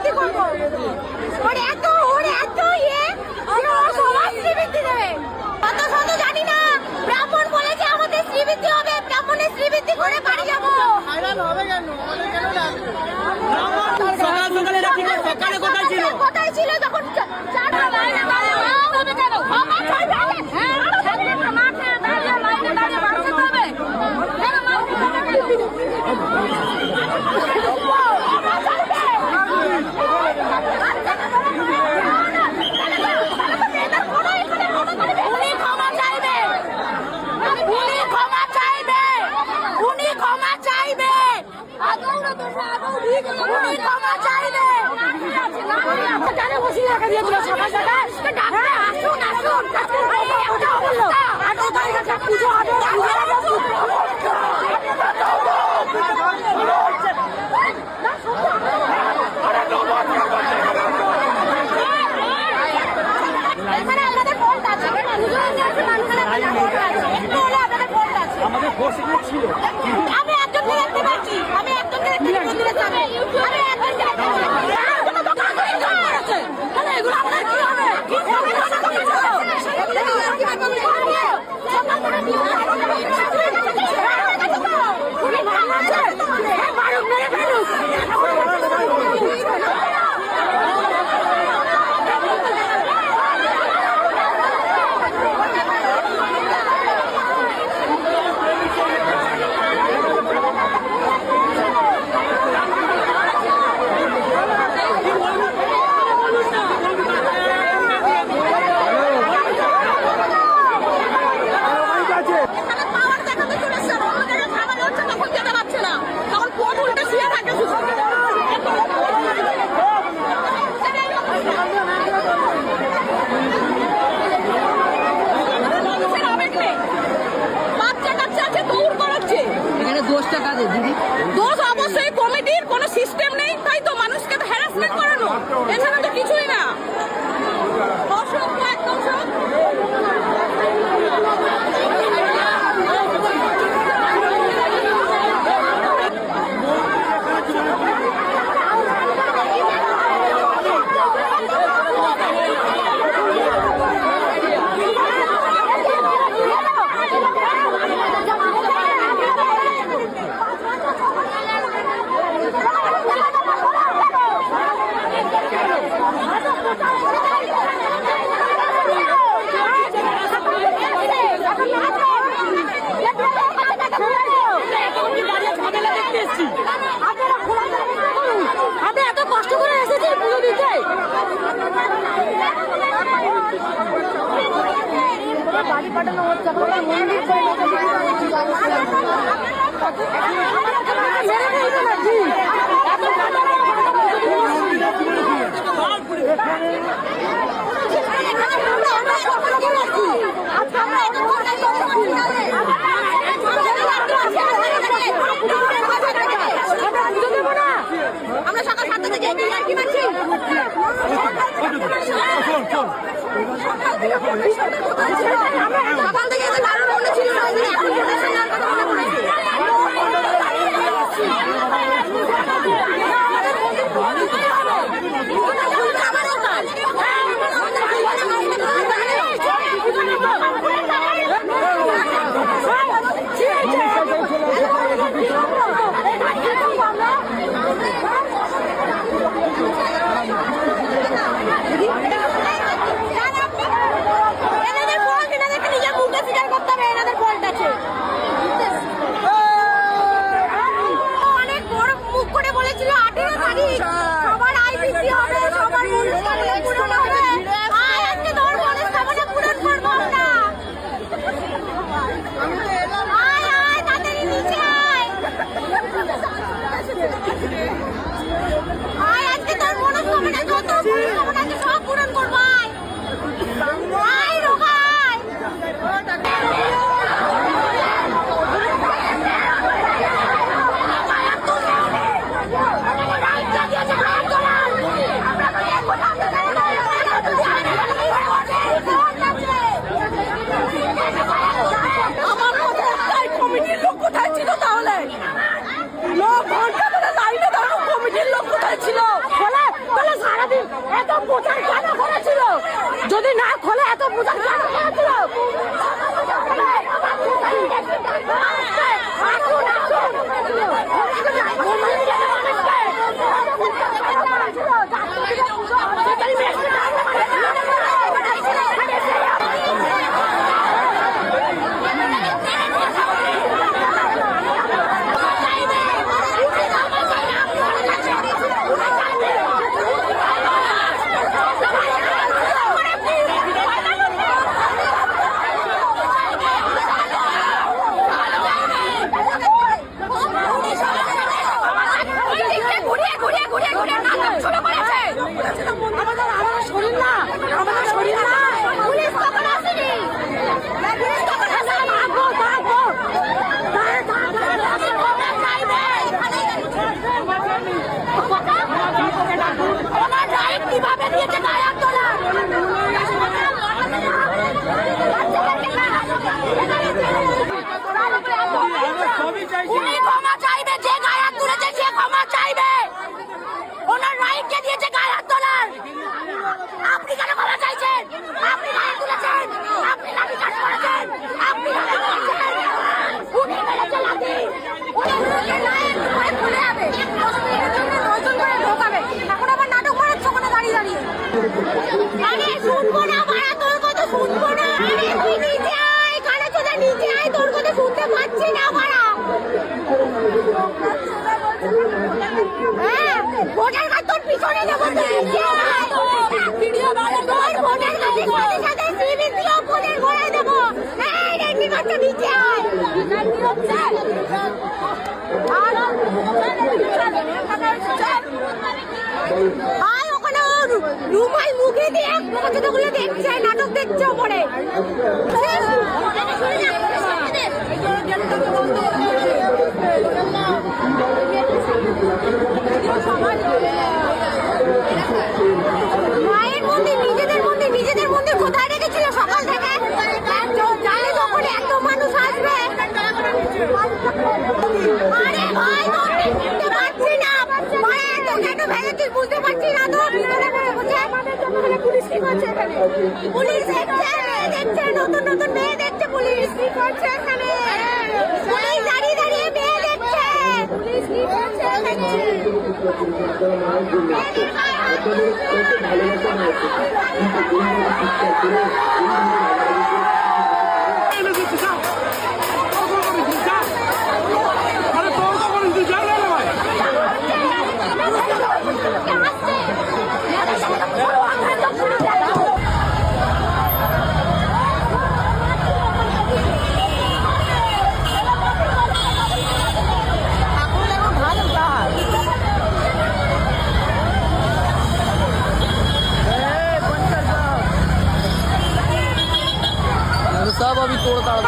শ্রীবৃদ্ধি করবো। ওরে এত ইয়ে সবার শ্রীবৃদ্ধি দেবে। অত শত জানি না, ব্রাহ্মণ বলেছে আমাদের শ্রীবৃদ্ধি হবে, ব্রাহ্মণের শ্রীবৃদ্ধি করে বাড়ি যাবো। কোথায় ছিল তখন? আমি একজন দেখতে পাচ্ছি, আমি একজন দোষ অবশ্যই কমিটির, কোনো সিস্টেম নেই, তাই তো মানুষকে তো হ্যারাসমেন্ট করানো, এছাড়া তো কিছুই না। একদম আমি এত কষ্ট করে এসেছি পুজো দিতে। বাড়ি পাঠানো হচ্ছে আমরা সকাল 7টা থেকে কি মানছি, সকাল থেকে দারুণ মনে ছিল। অনেক বড় মুখ করে বলেছিল 18 তারিখ সবার আইবিসি হবে, সবার মনস্কামনা পূরণ হবে। আজকে তোর মনস্কামনা পূরণ করবো আমরা। আয় তাড়াতাড়ি নিচে আয়, আজকে তোর মনস্কামনা যত মনস্কামনা আছে সব পূরণ করবো। আয় রোগায় ছিল খোলে সারাদিন এত প্রচার কেন করেছিল? যদি না খোলে এত প্রচার কেন করেছিল? ক্ষমা চাইবে, যে গায়ে হাত তুলেছে সে ক্ষমা চাইবে। ওনার রাইটকে দিয়েছে গায়ে হাত তোলার। আপনি কেন ক্ষমা চাইছেন? আপনি গায়ে তুলেছেন, আপনি লাঠি চার্জ করেছেন, আপনি লাঠি করেছেন, উনি মেরেছে লাঠি। উনি লাইন করে খুলে যাবে, নতুন করে ঢোকাবে। এখন আবার নাটক করাচ্ছ ওখানে দাঁড়িয়ে দাঁড়িয়ে। আরে শুনবো না মারা, তোর কথা শুনবো না। আরে তুই নিচে আয়, কানে চলে নিচে আয়, তোর কথা শুনতে পাচ্ছি না মারা। হ্যাঁ, ভোটার কার্ড তোর পিছনে দেবো, তুই নিচে আয়। তোর ভোটার কার্ডের সাথে সাথে সিভিসিও ভোটার ভরাই দেবো। এই রেডি কার্ডটা নিচে আয়। আয় ওখানে রুমাল মুখে দিয়ে কতগুলো দেখছে, নাটক দেখছে ওপরে। মায়ের মন্দির, নিজেদের মন্দির কোথায় রেখেছিল সকাল থেকে? জানে যখন এত মানুষ আসবে। আরে ভাই বুঝতে পারছি না, মায়ের এত কেন ভেঙেছিস বুঝতে পারছি না তো। পুলিশ কি করছে এখানে? পুলিশ দেখছে, নতুন মেয়ে দেখছে, পুলিশ কি করছে এখানে? পুলিশ দাঁড়িয়ে দাঁড়িয়ে মেয়ে দেখছে, পুলিশ কি করছে এখানে? सब अभी तोड़ ताड़